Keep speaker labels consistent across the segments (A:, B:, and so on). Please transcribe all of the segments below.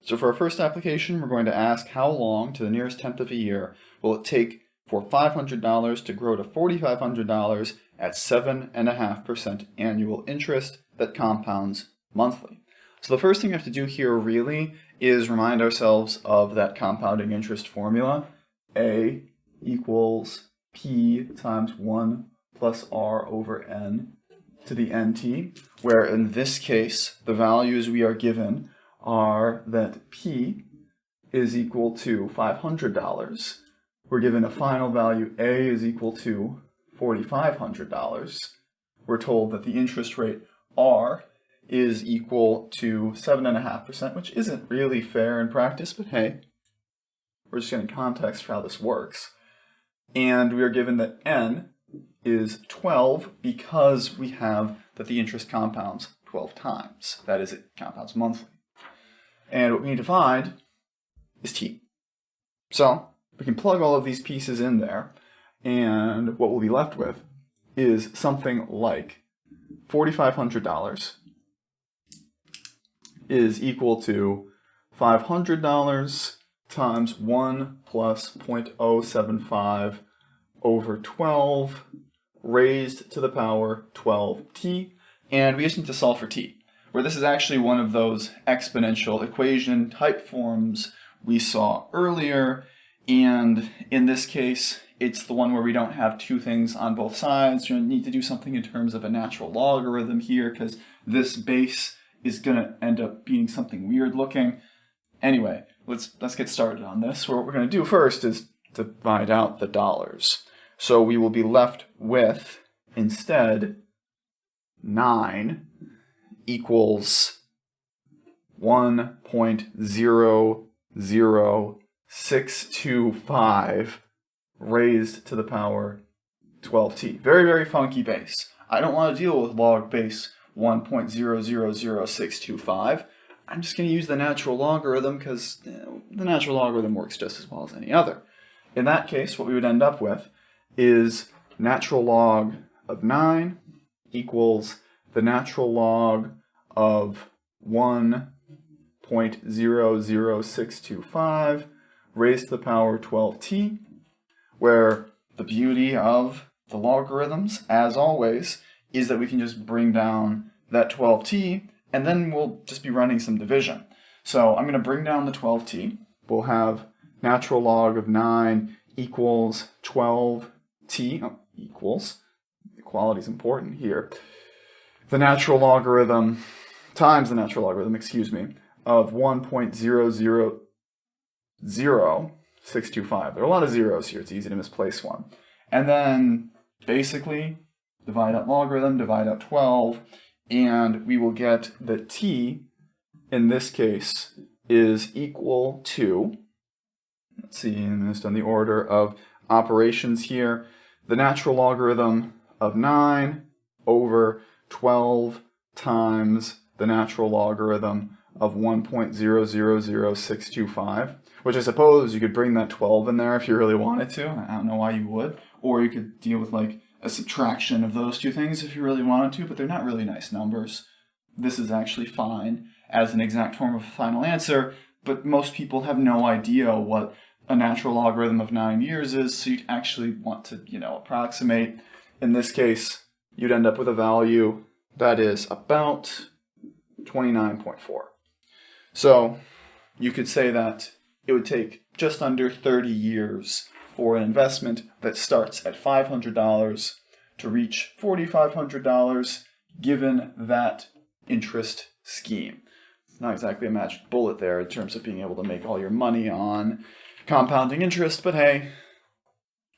A: So for our first application, we're going to ask how long to the nearest tenth of a year will it take for $500 to grow to $4,500 at 7.5% annual interest that compounds monthly. So the first thing we have to do here really is remind ourselves of that compounding interest formula. A equals P times 1 plus R over N to the NT, where in this case, the values we are given are that P is equal to $500. We're given a final value A is equal to $4,500. We're told that the interest rate R is equal to 7.5%, which isn't really fair in practice, but hey, we're just getting context for how this works. And we are given that N is 12 because we have that the interest compounds 12 times. That is, it compounds monthly. And what we need to find is T. So we can plug all of these pieces in there, and what we'll be left with is something like $4,500 is equal to $500 times 1 plus 0.075 over 12 raised to the power 12t, and we just need to solve for t, where this is actually one of those exponential equation type forms we saw earlier, and in this case, it's the one where we don't have two things on both sides. You're going to need to do something in terms of a natural logarithm here, because this base is going to end up being something weird looking. Anyway, let's get started on this. What we're going to do first is divide out the dollars. So we will be left with, instead, 9 equals 1.00625 raised to the power 12t. Very, very funky base. I don't want to deal with log base 1.000625. I'm just going to use the natural logarithm because the natural logarithm works just as well as any other. In that case, what we would end up with is natural log of 9 equals the natural log of 1.00625 raised to the power 12t, where the beauty of the logarithms, as always, is that we can just bring down that 12t, and then we'll just be running some division. So I'm going to bring down the 12t. We'll have natural log of 9 equals 12t, equals, equality is important here, the natural logarithm times the natural logarithm, of 1.000625. There are a lot of zeros here, it's easy to misplace one. And then basically divide out logarithm, divide out 12, and we will get that t, in this case, is equal to, let's see, and just on the order of operations here, the natural logarithm of 9 over 12 times the natural logarithm of 1.000625, which I suppose you could bring that 12 in there if you really wanted to. I don't know why you would. Or you could deal with like a subtraction of those two things if you really wanted to, but they're not really nice numbers. This is actually fine as an exact form of a final answer, but most people have no idea what a natural logarithm of 9 years is, so you'd actually want to, approximate. In this case, you'd end up with a value that is about 29.4. So you could say that it would take just under 30 years for an investment that starts at $500 to reach $4,500 given that interest scheme. It's not exactly a magic bullet there in terms of being able to make all your money on compounding interest, but hey,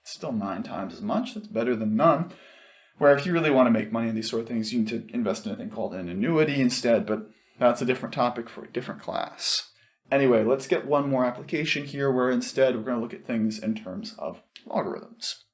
A: it's still 9 times as much. That's better than none. Where if you really want to make money in these sort of things, you need to invest in a thing called an annuity instead, but that's a different topic for a different class. Anyway, let's get one more application here where instead we're going to look at things in terms of logarithms.